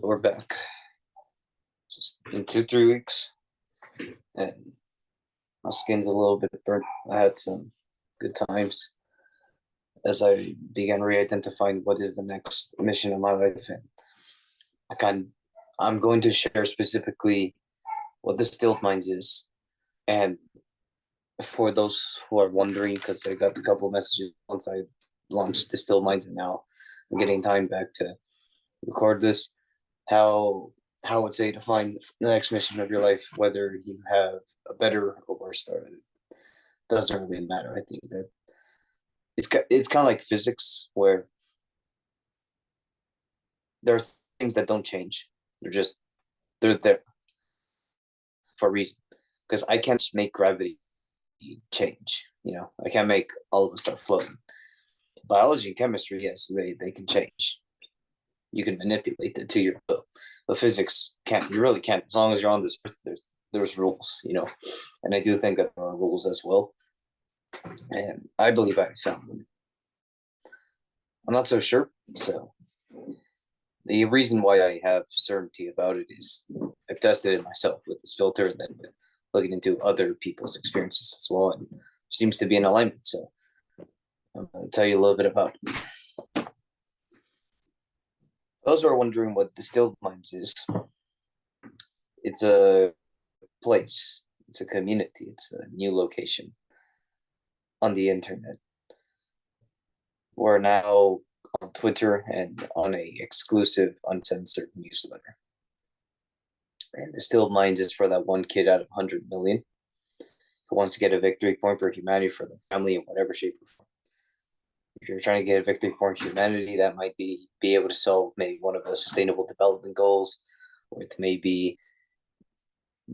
We're back. Just in 2, 3 weeks, and my skin's a little bit burnt. I had some good times as I began re-identifying what is the next mission in my life, and I kind I'm going to share specifically what distilled minds is, and for those who are wondering, because I got a couple of messages once I launched distilled minds, and now I'm getting time back to record this. How how would say to find the next mission of your life, whether you have a better or worse start, it doesn't really matter. I think that it's kind of like physics, where there are things that don't change. They're there for a reason. Because I can't just make gravity change. I can't make all of us start floating. Biology and chemistry, yes, they can change. You can manipulate it to your will, but physics can't. You really can't. As long as you're on this earth, there's rules. And I do think that there are rules as well, and I believe I found them. I'm not so sure. So the reason why I have certainty about it is I've tested it myself with this filter, and then looking into other people's experiences as well, and there seems to be an alignment. So I'm going to tell you a little bit about it. Those who are wondering what Distilled Minds is, it's a place, it's a community, it's a new location on the internet. We're now on Twitter and on a exclusive, uncensored newsletter. And Distilled Minds is for that one kid out of 100 million who wants to get a victory point for humanity, for the family, in whatever shape or form. If you're trying to get a victory point for humanity, that might be able to solve maybe one of the sustainable development goals, or it may be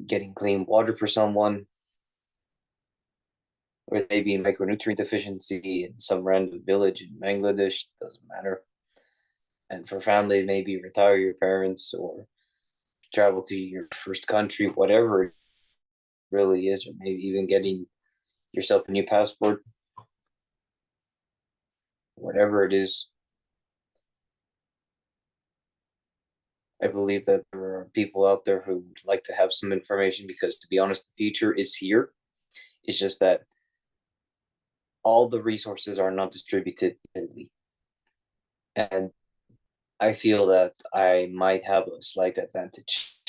getting clean water for someone, or it may be micronutrient deficiency in some random village in Bangladesh, doesn't matter. And for family, maybe retire your parents or travel to your first country, whatever it really is, or maybe even getting yourself a new passport, whatever it is. I believe that there are people out there who would like to have some information, because, to be honest, the future is here. It's just that all the resources are not distributed evenly. And I feel that I might have a slight advantage.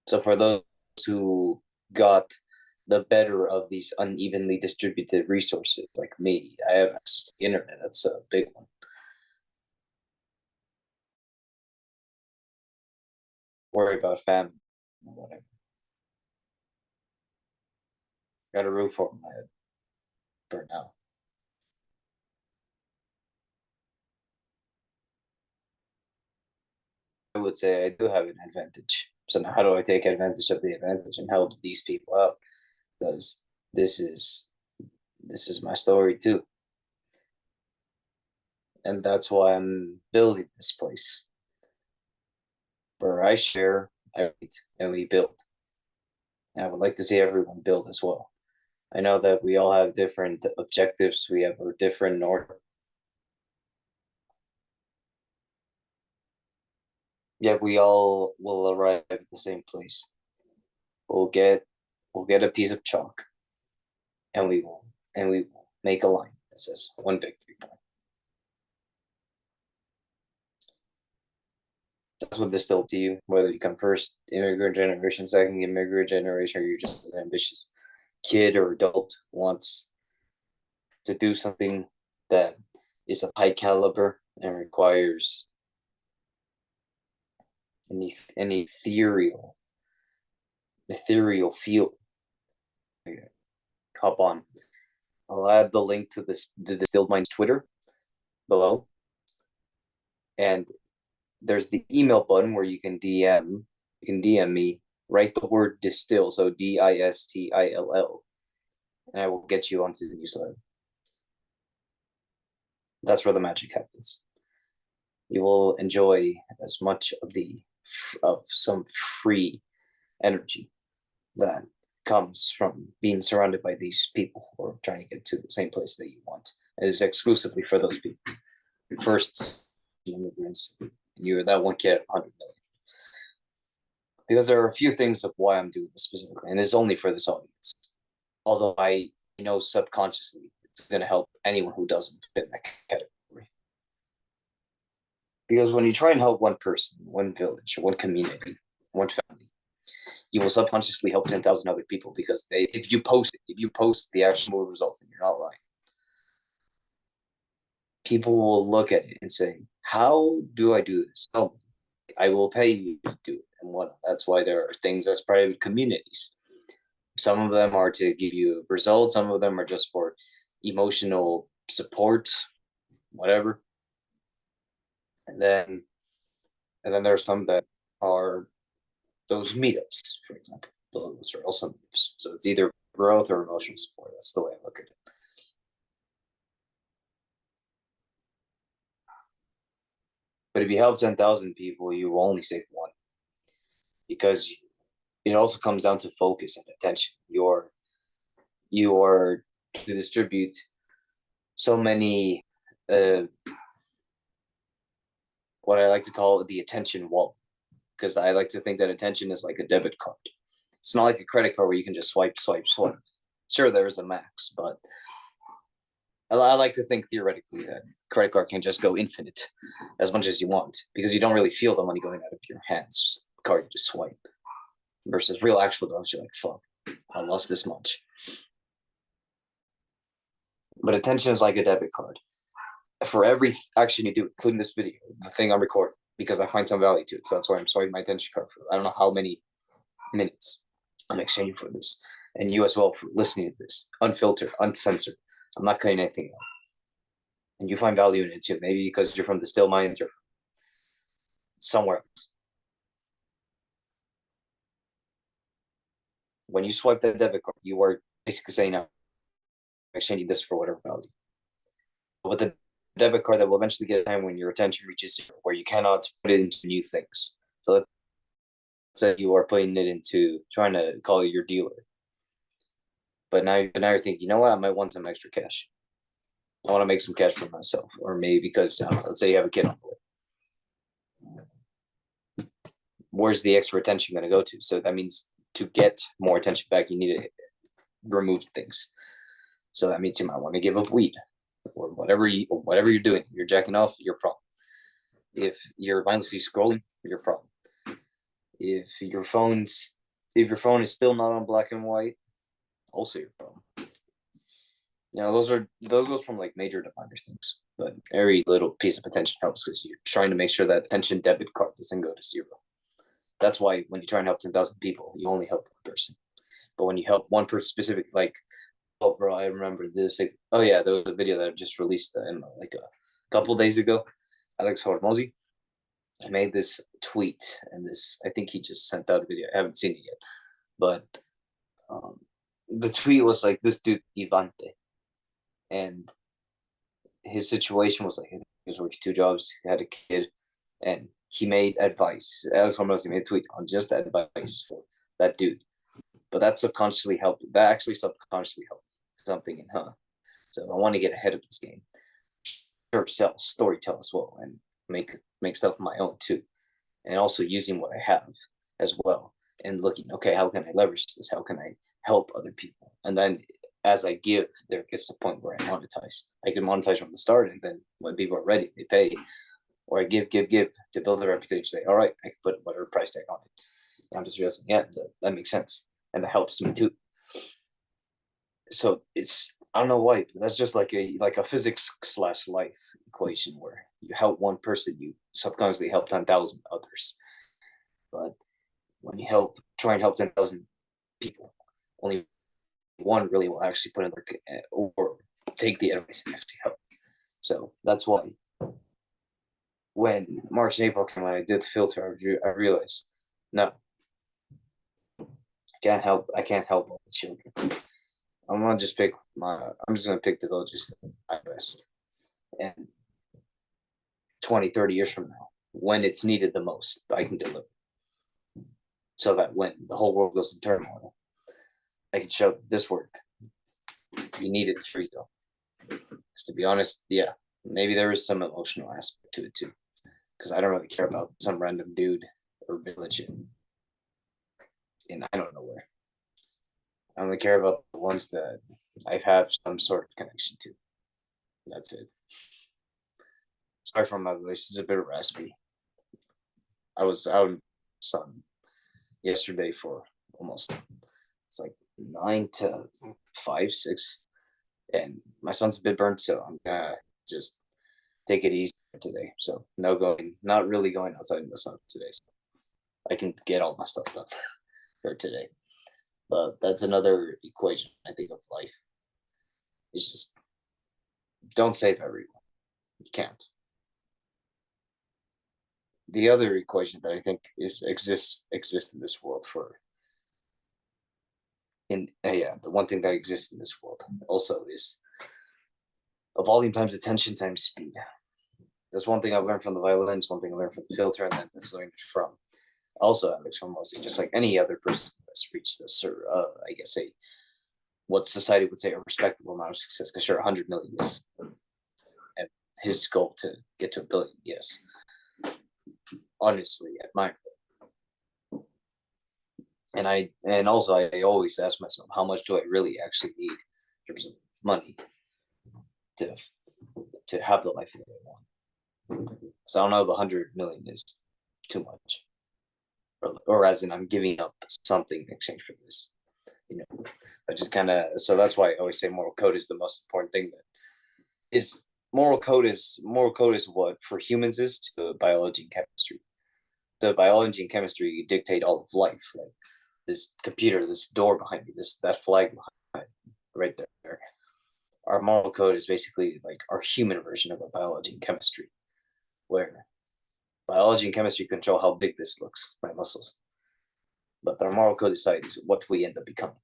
So for those who got the better of these unevenly distributed resources, like me, I have access to the internet. That's a big one. Worry about family or whatever. Got a roof over my head for now. I would say I do have an advantage. So now how do I take advantage of the advantage and help these people out? Because this is my story too. And that's why I'm building this place, where I share, I eat, and we build. And I would like to see everyone build as well. I know that we all have different objectives. We have a different order. Yet we all will arrive at the same place. We'll get a piece of chalk, and we will make a line that says one victory point. That's what distilled to you, whether you come first immigrant generation, second immigrant generation, or you're just an ambitious kid or adult who wants to do something that is of high caliber and requires an ethereal feel. Hop on. I'll add the link to the Distilled Minds Twitter below, and there's the email button where you can DM me. Write the word distill, so DISTILL, and I will get you onto the newsletter. That's where the magic happens. You will enjoy as much of some free energy that comes from being surrounded by these people who are trying to get to the same place that you want. It is exclusively for those people. First immigrants, and you're that one kid at 100 million. Because there are a few things of why I'm doing this specifically, and it's only for this audience. Although I know subconsciously it's going to help anyone who doesn't fit that category. Because when you try and help one person, one village, one community, one family, you will subconsciously help 10,000 other people because if you post the actual results and you're not lying, people will look at it and say, how do I do this? Oh, I will pay you to do it. And what that's why there are things as private communities. Some of them are to give you results, some of them are just for emotional support, whatever. And then there are some that are those meetups, for example. Those are also meetups. So it's either growth or emotional support. That's the way I look at it. But if you help 10,000 people, you will only save one. Because it also comes down to focus and attention. You're to distribute so many what I like to call the attention wallet, because I like to think that attention is like a debit card. It's not like a credit card where you can just swipe, swipe, swipe. Sure, there is a max, but I like to think theoretically that credit card can just go infinite as much as you want because you don't really feel the money going out of your hands. Just a card you just swipe. Versus real actual dollars, you're like, fuck, I lost this much. But attention is like a debit card. For every action you do, including this video, the thing I'm recording, because I find some value to it. So that's why I'm swiping my attention card for. I don't know how many minutes I'm exchanging for this. And you as well for listening to this. Unfiltered, uncensored. I'm not cutting anything out. And you find value in it too. Maybe because you're from the still mind or somewhere else. When you swipe that debit card, you are basically saying, I'm exchanging this for whatever value. With the debit card, that will eventually get a time when your attention reaches zero, where you cannot put it into new things. So let's say you are putting it into trying to call it your dealer. But now you're thinking, you know what? I might want some extra cash. I want to make some cash for myself, or maybe because let's say you have a kid on the way. Where's the extra attention going to go to? So that means to get more attention back, you need to remove things. So that means you might want to give up weed or whatever you're doing. You're jacking off, your problem. If you're mindlessly scrolling, your problem. If your phone is still not on black and white, also your problem. Those goes from like major to minor things, but every little piece of attention helps because you're trying to make sure that attention debit card doesn't go to zero. That's why when you try and help 10,000 people, you only help one person. But when you help one person specific, like, oh, bro, I remember this. Like, oh, yeah, there was a video that I just released like a couple days ago. Alex Hormozy. I made this tweet, and I think he just sent out a video. I haven't seen it yet. But the tweet was like, this dude, Ivante. And his situation was like, he was working 2 jobs, he had a kid, and he made advice. Alex Hormozy made a tweet on just advice for that dude. But that subconsciously helped. That actually subconsciously helped something in her. So I want to get ahead of this game. Short sell, storytell as well, and make stuff of my own too. And also using what I have as well. And looking, okay, how can I leverage this? How can I help other people? And then as I give, there gets the point where I monetize. I can monetize from the start, and then when people are ready, they pay. Or I give to build a reputation. Say, all right, I can put whatever price tag on it. And I'm just realizing, yeah, that makes sense. And that helps me too. So I don't know why, but that's just like a physics/life equation where you help one person, you subconsciously help 10,000 others. But when you try and help 10,000 people, only one really will actually put in work or take the advice and actually help. So that's why when March and April came, when I did the filter, I realized, no, I can't help all the children. I'm just gonna pick the villages that I best. And 20, 30 years from now, when it's needed the most, I can deliver. So that when the whole world goes in turmoil, I can show this worked. You need it, here you go. Because to be honest, yeah, maybe there is some emotional aspect to it too. because I don't really care about some random dude or village in I don't know where. I only care about the ones that I have some sort of connection to. That's it. Sorry for my voice; it's a bit raspy. I was out in the sun yesterday for almost it's like 9 to 5, 6, and my son's a bit burnt, so I'm gonna just take it easy today. So no going, not really going outside in the sun today. So I can get all my stuff done for today. But that's another equation I think of life. It's just don't save everyone. You can't. The other equation that I think is exists in this world for in yeah, the one thing that exists in this world also is a volume times attention times speed. That's one thing I've learned from the violin. It's one thing I learned from the filter, and then that's learned from also Alex Hormozzi, just like any other person who has reached this, or I guess a what society would say a respectable amount of success. Because sure, 100 million is and his goal to get to a billion. Yes, honestly, admire. And also I always ask myself, how much do I really actually need in terms of money to have the life that I want? So I don't know if 100 million is too much, or as in I'm giving up something in exchange for this. You know, I just kind of so that's why I always say moral code is the most important thing. That is moral code is what for humans is to biology and chemistry. The biology and chemistry dictate all of life. Like this computer, this door behind me, this that flag behind right there. Our moral code is basically like our human version of a biology and chemistry, where biology and chemistry control how big this looks, my muscles, but our moral code decides what we end up becoming.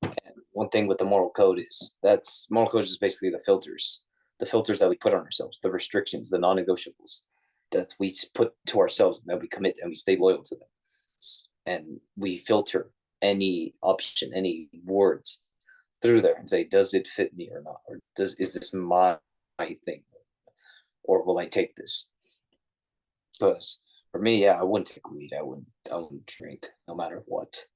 And one thing with the moral code is that's moral code is basically the filters that we put on ourselves, the restrictions, the non-negotiables that we put to ourselves and that we commit and we stay loyal to them. And we filter any option, any words through there and say, does it fit me or not? Or is this my thing? Or will I take this? Because for me, yeah, I wouldn't take weed. I wouldn't drink no matter what.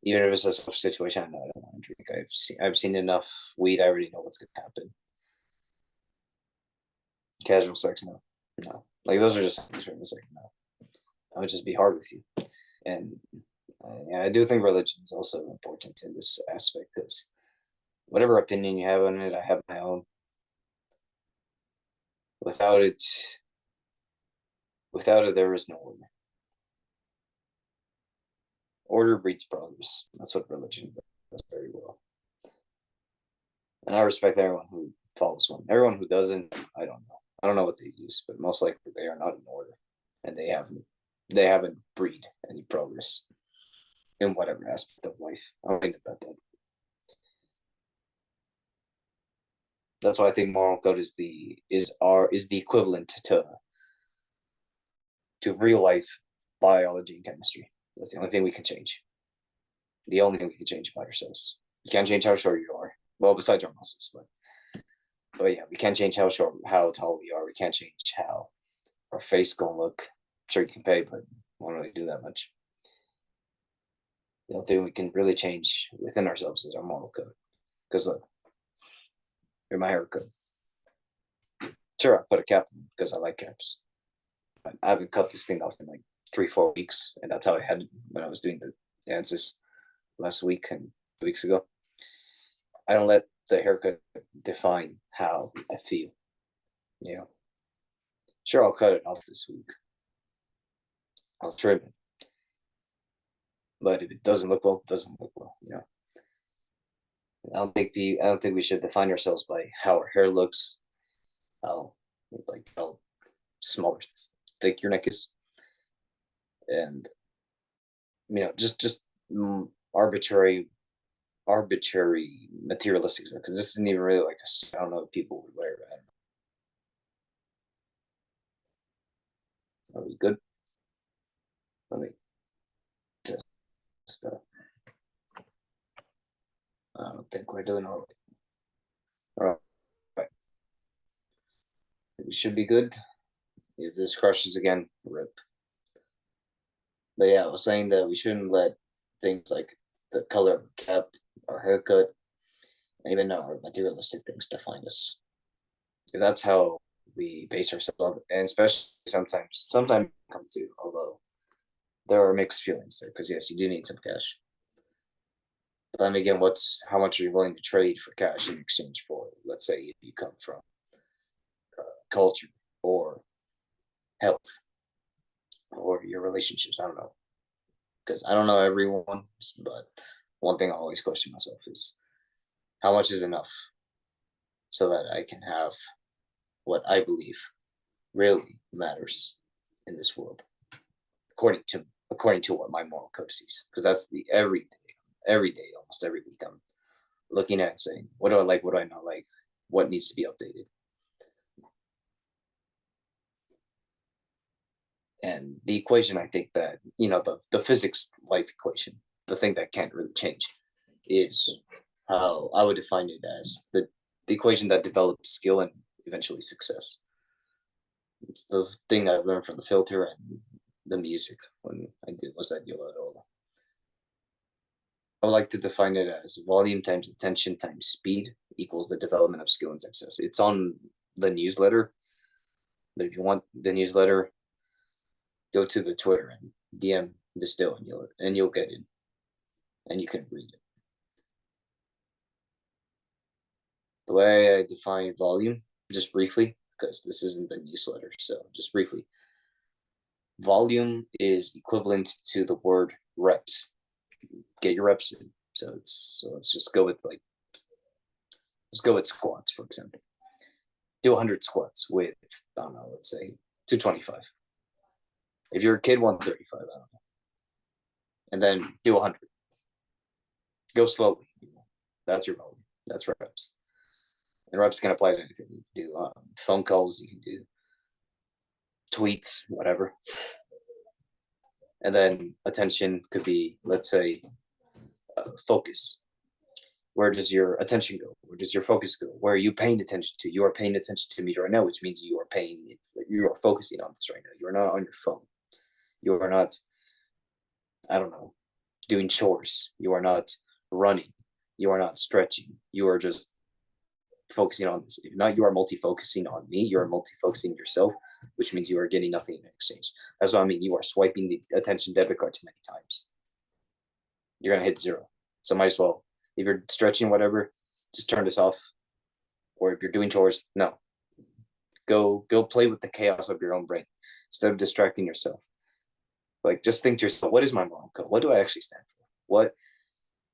Even if it's a social situation, I know I don't want to drink. I've seen enough weed. I already know what's gonna happen. Casual sex, no, no. Like those are just things where it's like no. I would just be hard with you. And yeah, I do think religion is also important in this aspect because whatever opinion you have on it, I have my own. Without it, there is no order. Order breeds progress. That's what religion does very well. And I respect everyone who follows one. Everyone who doesn't, I don't know. I don't know what they use, but most likely they are not in order, and they haven't breed any progress in whatever aspect of life. I'm thinking about that. That's why I think moral code is the equivalent to real life biology and chemistry. That's the only thing we can change. The only thing we can change about ourselves. You can't change how short you are. Well, besides our muscles, but yeah, we can't change how short, how tall we are. We can't change how our face gonna look. Sure, you can pay, but we don't really do that much. The only thing we can really change within ourselves is our moral code. Because look, here's my haircut. Sure, I put a cap on because I like caps. I haven't cut this thing off in like 3, 4 weeks, and that's how I had it when I was doing the dances last week and 2 weeks ago. I don't let the haircut define how I feel. You know, sure, I'll cut it off this week. I'll trim it, but if it doesn't look well, it doesn't look well. I don't think we should define ourselves by how our hair looks, how how small or thick your neck is, and just arbitrary materialistic stuff. Because this isn't even really like I don't know if people would wear it. I don't know. Are we good? Let me test that. I don't think we're doing all right. All right. we should be good. If this crushes again, rip. But yeah, I was saying that we shouldn't let things like the color of cap, our haircut, even our materialistic things define us. If that's how we base ourselves, and especially sometimes come to, although there are mixed feelings there, because yes, you do need some cash. But then again, how much are you willing to trade for cash in exchange for, let's say, if you come from culture or health or your relationships? I don't know, because I don't know everyone, but one thing I always question myself is how much is enough so that I can have what I believe really matters in this world, according to what my moral code sees. Because that's the every day, almost every week, I'm looking at and saying, what do I like? What do I not like? What needs to be updated? And the equation, I think that, the physics life equation, the thing that can't really change, is how I would define it as the equation that develops skill and eventually success. It's the thing I've learned from the filter and the music when I did was that Yola. I would like to define it as volume times attention times speed equals the development of skill and success. It's on the newsletter, but if you want the newsletter, go to the Twitter and DM Distill and you'll get it, and you can read it. The way I define volume, just briefly, because this isn't the newsletter, so just briefly, volume is equivalent to the word reps. Get your reps in. So let's just go with let's go with squats, for example. Do 100 squats with, I don't know, let's say 225. If you're a kid, 135, I don't know. And then do 100. Go slowly. That's your volume. That's reps. And reps can apply to anything. You can do phone calls, you can do tweets, whatever. And then attention could be, let's say, focus. Where does your attention go? Where does your focus go? Where are you paying attention to? You are paying attention to me right now, which means you are focusing on this right now. You are not on your phone. You are not, I don't know, doing chores. You are not running. You are not stretching. You are just focusing on this. If not, you are multi-focusing on me. You are multi-focusing yourself, which means you are getting nothing in exchange. That's what I mean. You are swiping the attention debit card too many times. You're gonna hit zero. So might as well, if you're stretching, whatever, just turn this off. Or if you're doing chores, no. Go play with the chaos of your own brain instead of distracting yourself. Like, just think to yourself, what is my moral code? What do I actually stand for?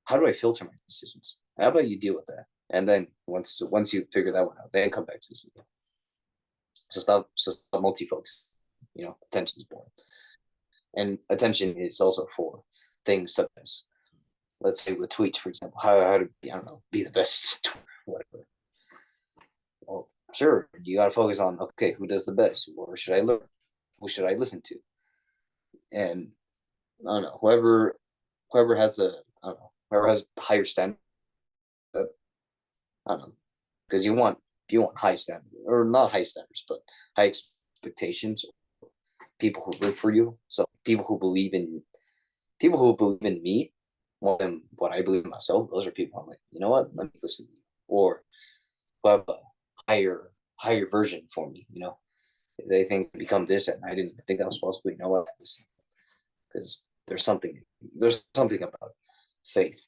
How do I filter my decisions? How about you deal with that? And then once you figure that one out, then come back to this video. So stop multi-focus. Attention is boring. And attention is also for things such as, let's say with tweets, for example, how to I don't know, be the best Twitter, whatever. Well, sure, you gotta focus on, okay, who does the best? Where should I learn? Who should I listen to? And I don't know, whoever has higher standard, I don't know, because you want high standard, or not high standards, but high expectations. People who root for you, so people who believe in me more than what I believe in myself. Those are people I'm like, you know what? Let me listen to you, or who have a higher version for me. They think become this, and I didn't even think that was possible. You know what? Because there's something about faith.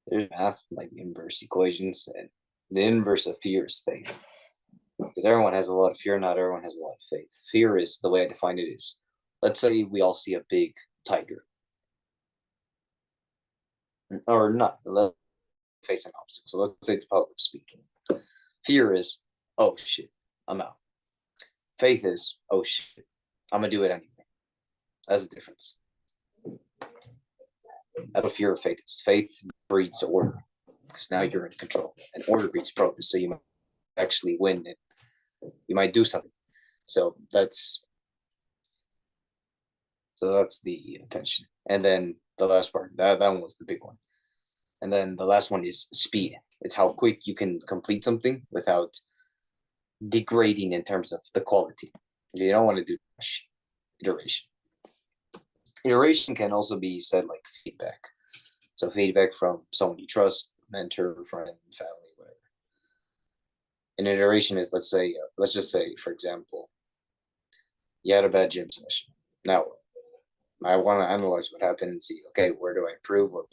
There's math, like inverse equations, and the inverse of fear is faith. Because everyone has a lot of fear, not everyone has a lot of faith. Fear is, the way I define it is, let's say we all see a big tiger, or not, let's face an obstacle. So let's say it's public speaking. Fear is, oh shit, I'm out. Faith is, oh shit, I'm gonna do it anyway. That's the difference. That's what fear of faith is. Faith breeds order, because now you're in control, and order breeds progress. So you might actually win it. You might do something. So that's the attention. And then the last part, that one was the big one. And then the last one is speed. It's how quick you can complete something without degrading in terms of the quality. You don't want to do iteration. Iteration can also be said like feedback. So feedback from someone you trust, mentor, friend, family, whatever. An iteration is, let's just say, for example, you had a bad gym session. Now, I want to analyze what happened and see, okay, where do I improve? Or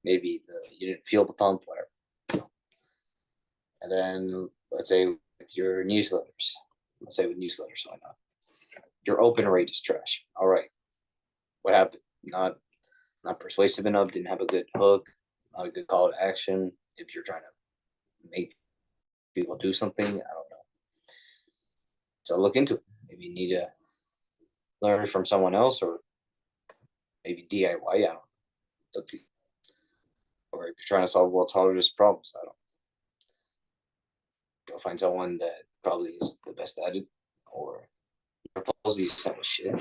maybe you didn't feel the pump, whatever. And then let's say with your newsletters, why not? Your open rate is trash. All right, what happened? Not persuasive enough. Didn't have a good hook. Not a good call to action. If you're trying to make people do something, I don't know. So look into it. Maybe you need to learn from someone else, or maybe DIY. I don't know. It's up to you. Or if you're trying to solve world's hardest problems, I don't know. Go find someone that probably is the best at it, or propose these kind of shit.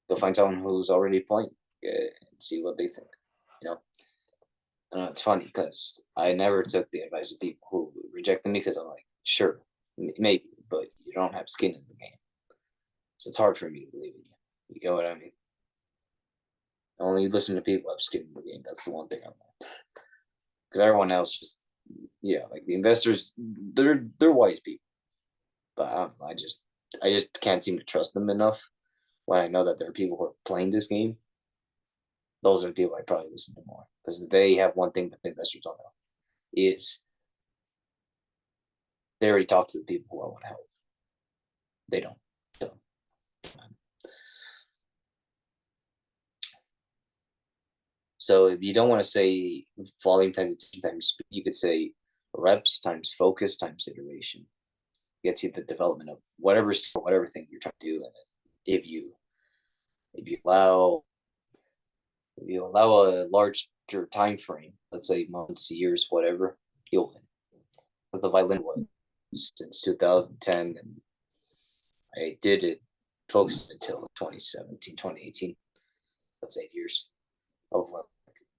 Go find someone who's already playing and see what they think. You know, it's funny because I never took the advice of people who rejected me because I'm like, sure, maybe, but you don't have skin in the game. So it's hard for me to believe in you. You get what I mean? Only listen to people who have skin in the game. That's the one thing I'm not. Because everyone else just, yeah, like the investors, they're wise people, but I just can't seem to trust them enough when I know that there are people who are playing this game. Those are the people I probably listen to more because they have one thing that the investors don't know is they already talk to the people who I want to help. They don't. So if you don't want to say volume times attention times speed, you could say reps times focus times iteration. Gets you the development of whatever thing you're trying to do. And if you allow a larger time frame, let's say months, years, whatever, you'll win. With the violin was since 2010, and I did it focused until 2017, 2018. That's 8 years of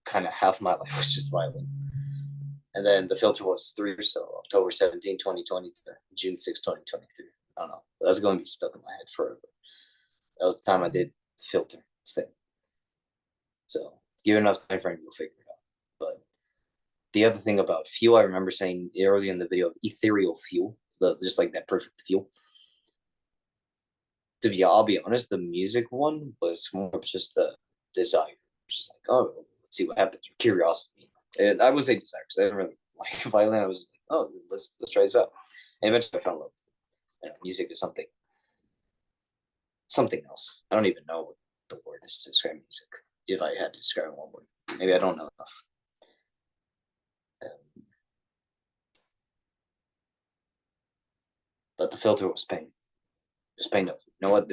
kind of half my life was just violin. And then the filter was 3 years, so October 17, 2020 to June 6, 2023. I don't know. That's going to be stuck in my head forever. That was the time I did the filter thing. So give enough time frame, you'll figure it out. But the other thing about fuel, I remember saying earlier in the video, ethereal fuel, just like that perfect fuel. I'll be honest, the music one was more of just the desire. Just like, oh, let's see what happens. Curiosity. And I would say desire because I didn't really like violin. I was like, oh, let's try this out. And eventually I fell in love with music is something else. I don't even know what the word is to describe music. If I had to describe one word, maybe I don't know enough. But the filter was pain. Just pain of, you know what?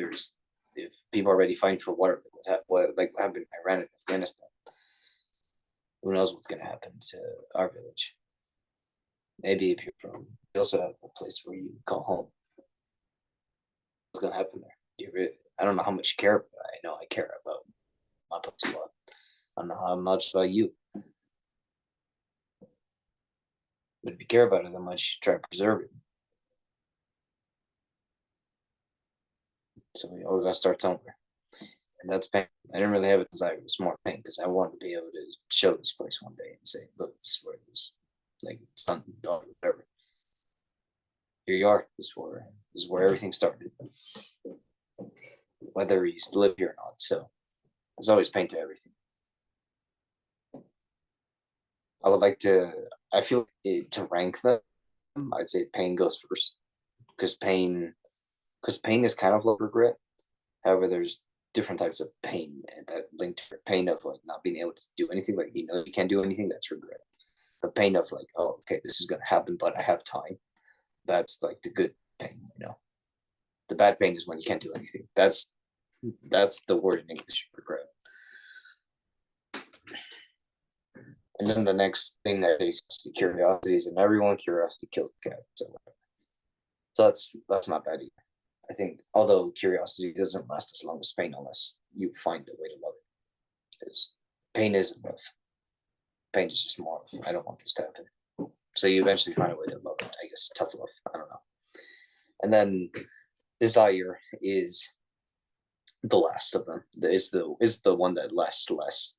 If people are already fighting for water, what happened in Iran and Afghanistan, who knows what's going to happen to our village? Maybe if you're from, you also have a place where you call home. What's going to happen there? I don't know how much you care, but I know I care about my place a lot. I don't know how much about you. But if you care about it that much, try to preserve it. So we always gotta start somewhere. And that's pain. I didn't really have a desire, it was more pain because I wanted to be able to show this place one day and say, look, this is where it was, like son, daughter, whatever. Here you are. This is where everything started. Whether you used to live here or not. So there's always pain to everything. I feel to rank them, I'd say pain goes first. Because pain is kind of like regret. However, there's different types of pain that link to pain of like not being able to do anything, like you can't do anything, that's regret. The pain of like, oh, okay, this is gonna happen, but I have time. That's like the good pain. The bad pain is when you can't do anything. That's the word in English, regret. And then the next thing that is curiosity is, and everyone curiosity kills the cat. So that's not bad either. I think although curiosity doesn't last as long as pain unless you find a way to love it. Because pain isn't love. Pain is just more of, I don't want this to happen. So you eventually find a way to love it. I guess tough love. I don't know. And then desire is the last of them. Is the one that lasts less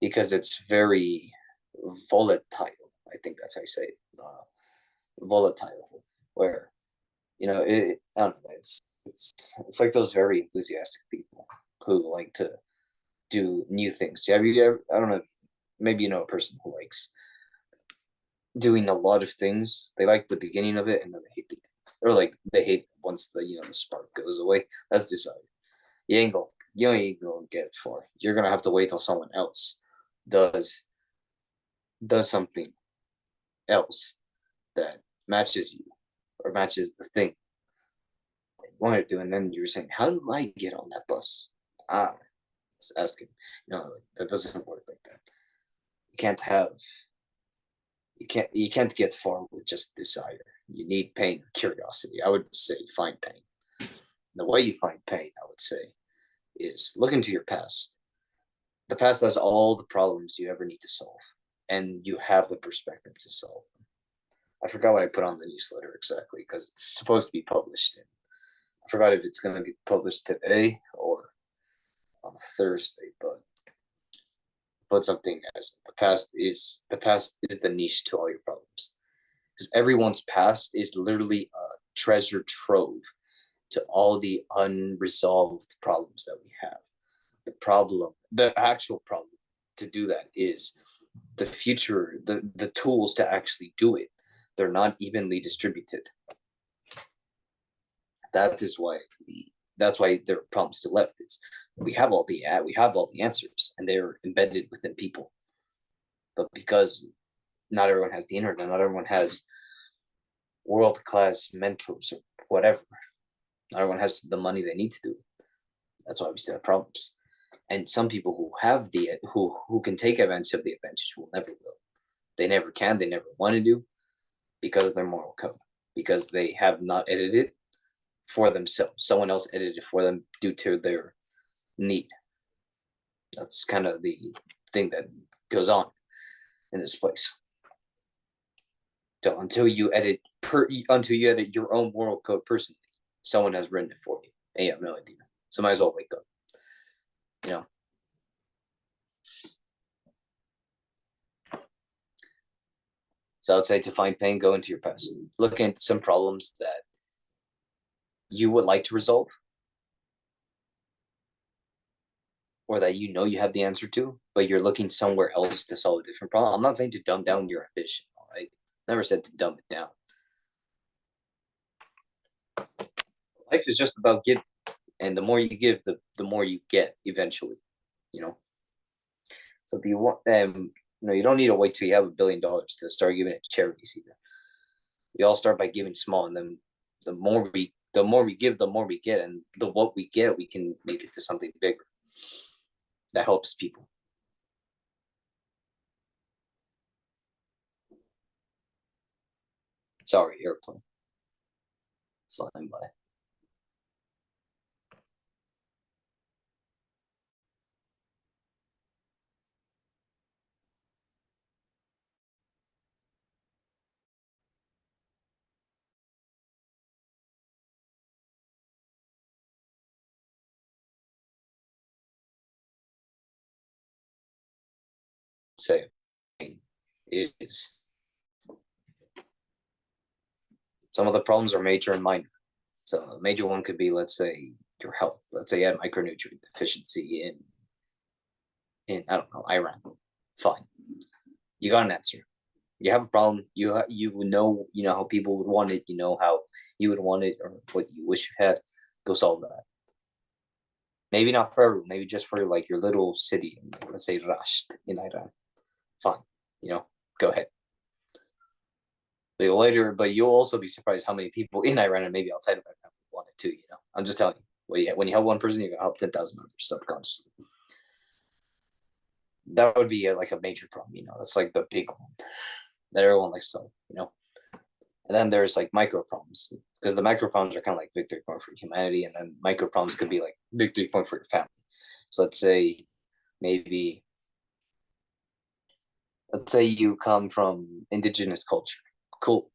because it's very volatile. I think that's how you say it. Volatile, where I don't know. It's like those very enthusiastic people who like to do new things. Have you ever? I don't know. Maybe you know a person who likes doing a lot of things. They like the beginning of it and then they hate the end. Or like they hate once the spark goes away. That's decided. You ain't gonna get it for. You're gonna have to wait till someone else does something else that matches you or matches the thing that you want to do, and then you're saying, "How do I get on that bus?" Ah, it's asking. Like, that doesn't work like that. You can't have you can't get far with just desire. You need pain and curiosity. I would say find pain. The way you find pain, I would say, is look into your past. The past has all the problems you ever need to solve, and you have the perspective to solve them. I forgot what I put on the newsletter exactly because it's supposed to be published in. I forgot if it's going to be published today or on Thursday, but put something as the past is the niche to all your problems because everyone's past is literally a treasure trove to all the unresolved problems that we have. The actual problem to do that is the future, the tools to actually do it. They're not evenly distributed. That is why that's why there are problems to left. It's we have all the answers and they're embedded within people. But because not everyone has the internet, not everyone has world class mentors or whatever. Not everyone has the money they need to do it. That's why we still have problems. And some people who have who can take advantage of the advantage will never will. They never can, they never want to do because of their moral code. Because they have not edited for themselves. Someone else edited for them due to their need. That's kind of the thing that goes on in this place. So until you edit your own moral code personally, someone has written it for you, and you have no idea. So might as well wake up. So I'd say to find pain, go into your past. Look at some problems that you would like to resolve or that you have the answer to, but you're looking somewhere else to solve a different problem. I'm not saying to dumb down your ambition, all right? Never said to dumb it down. Life is just about giving, and the more you give, the more you get eventually, you know. So if you want, you don't need to wait till you have $1 billion to start giving it to charities either. We all start by giving small, and then the more we give, the more we get, and what we get, we can make it to something bigger that helps people. Sorry, airplane flying by. Say is some of the problems are major and minor. So a major one could be, let's say, your health. Let's say you had micronutrient deficiency in I don't know, Iran. Fine, you got an answer. You have a problem. You know how people would want it. You know how you would want it, or what you wish you had. Go solve that. Maybe not for everyone. Maybe just for like your little city. Let's say Rasht in Iran. Fine, go ahead. But you'll also be surprised how many people in Iran and maybe outside of Iran want it too. I'm just telling you. When you help one person, you're gonna help 10,000 others subconsciously. That would be like a major problem. That's like the big one that everyone likes to And then there's like micro problems because the micro problems are kind of like victory point for humanity, and then micro problems could be like victory point for your family. So let's say maybe Let's say you come from indigenous culture. Cool.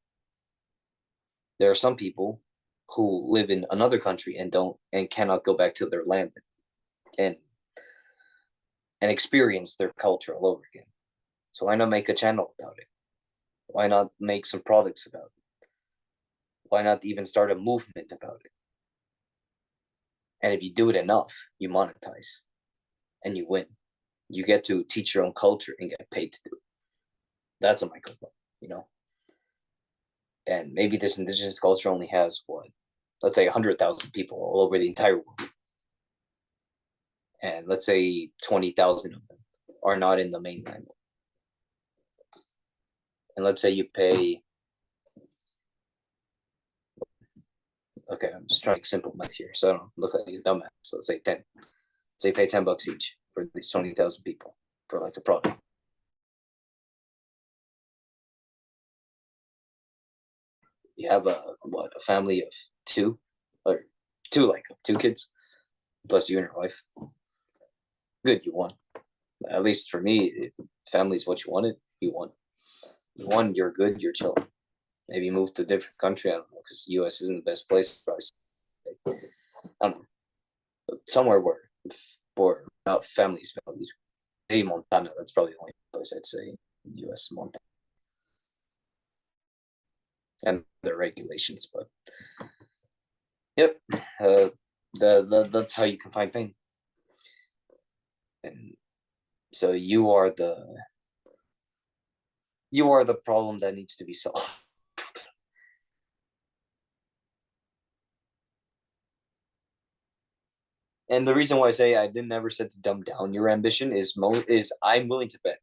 There are some people who live in another country and don't and cannot go back to their land and and experience their culture all over again. So why not make a channel about it? Why not make some products about it? Why not even start a movement about it? And if you do it enough, you monetize and you win. You get to teach your own culture and get paid to do it. That's a microphone, you know. And maybe this indigenous culture only has what, let's say 100,000 people all over the entire world, and let's say 20,000 of them are not in the mainland. And let's say you pay. Okay, I'm just trying to make simple math here, so I don't look like a dumbass. So let's say 10. Let's say pay $10 each for these 20,000 people for like a product. You have a family of two, or two, like two kids plus you and your wife. Good, you won. At least for me, family is what you wanted. You won. You won. You're good. You're chill. Maybe move to a different country. I don't know, because U.S. isn't the best place. I don't know, somewhere where without families valued. Maybe Montana. That's probably the only place I'd say in U.S. Montana, and the regulations. But yep, that's how you can find pain. And so you are the problem that needs to be solved. And the reason why I say I didn't never said to dumb down your ambition is I'm willing to bet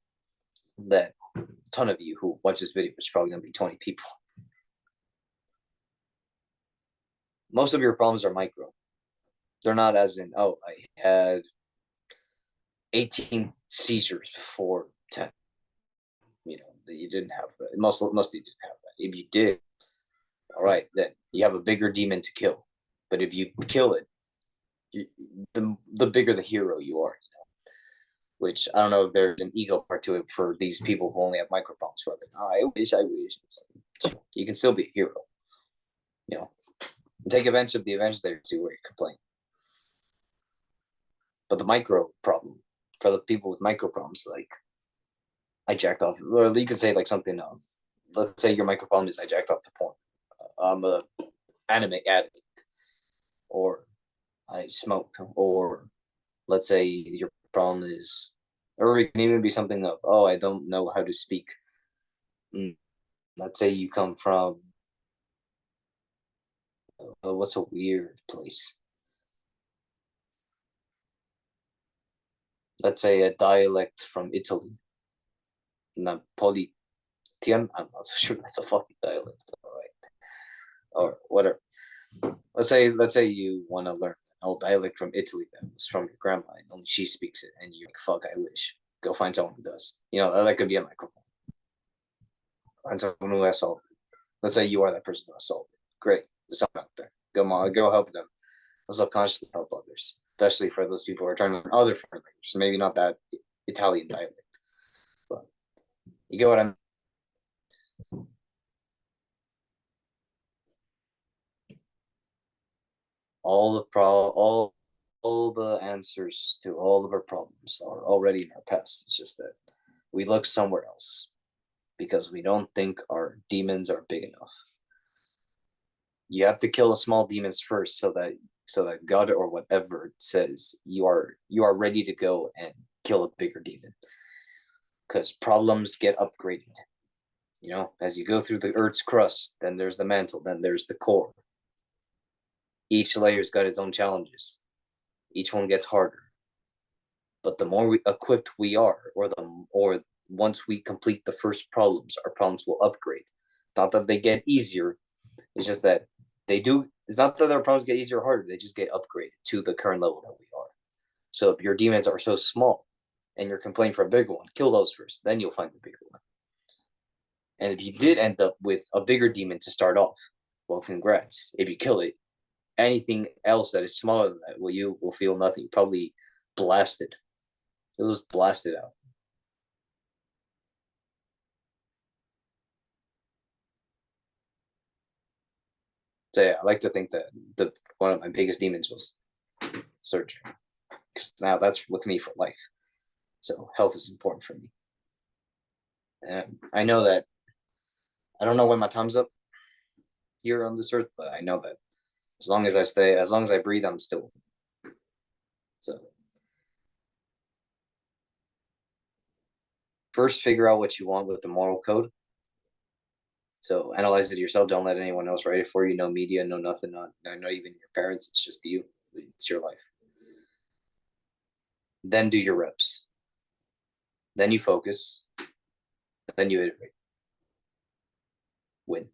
that a ton of you who watch this video, which is probably gonna be 20 people, most of your problems are micro. They're not as in, oh, I had 18 seizures before 10. You know, that you didn't have that. Most of you didn't have that. If you did, all right, then you have a bigger demon to kill. But if you kill it, you, the bigger the hero you are. You know? Which I don't know if there's an ego part to it for these people who only have micro problems. Where like, oh, I wish. You can still be a hero. You know, take advantage of the events there to see where you complain. But the micro problem for the people with micro problems, like I jacked off, or you could say like something of, let's say your micro problem is I jacked off to porn. I'm a anime addict, or I smoke, or let's say your problem is, or it can even be something of, oh, I don't know how to speak. Let's say you come from, what's a weird place? Let's say a dialect from Italy, Napolitan. I'm not so sure that's a fucking dialect, all right, or whatever. Let's say you want to learn an old dialect from Italy that was from your grandma and only she speaks it, and you're like, fuck, I wish. Go find someone who does. You know, that could be a microphone. Find someone who has solved it. Let's say you are that person who has solved it. Great. There's someone out there. Go help them. Go subconsciously help others, especially for those people who are trying to learn other foreign languages. Maybe not that Italian dialect, but you get what I'm. All the answers to all of our problems are already in our past. It's just that we look somewhere else because we don't think our demons are big enough. You have to kill the small demons first so that God or whatever says you are ready to go and kill a bigger demon. Because problems get upgraded. You know, as you go through the Earth's crust, then there's the mantle, then there's the core. Each layer's got its own challenges. Each one gets harder. But the more equipped we are, or once we complete the first problems, our problems will upgrade. It's not that they get easier. It's just that they do. It's not that our problems get easier or harder. They just get upgraded to the current level that we are. So if your demons are so small, and you're complaining for a bigger one, kill those first. Then you'll find the bigger one. And if you did end up with a bigger demon to start off, well, congrats. If you kill it, anything else that is smaller than that, well, you will feel nothing. Probably blasted. It was blasted out. So yeah, I like to think that the one of my biggest demons was surgery, because now that's with me for life. So health is important for me, and I know that I don't know when my time's up here on this earth, but I know that as long as I breathe, I'm still. So first, figure out what you want with the moral code. So analyze it yourself. Don't let anyone else write it for you. No media, no nothing. Not even your parents. It's just you. It's your life. Then do your reps. Then you focus. Then you iterate. Win.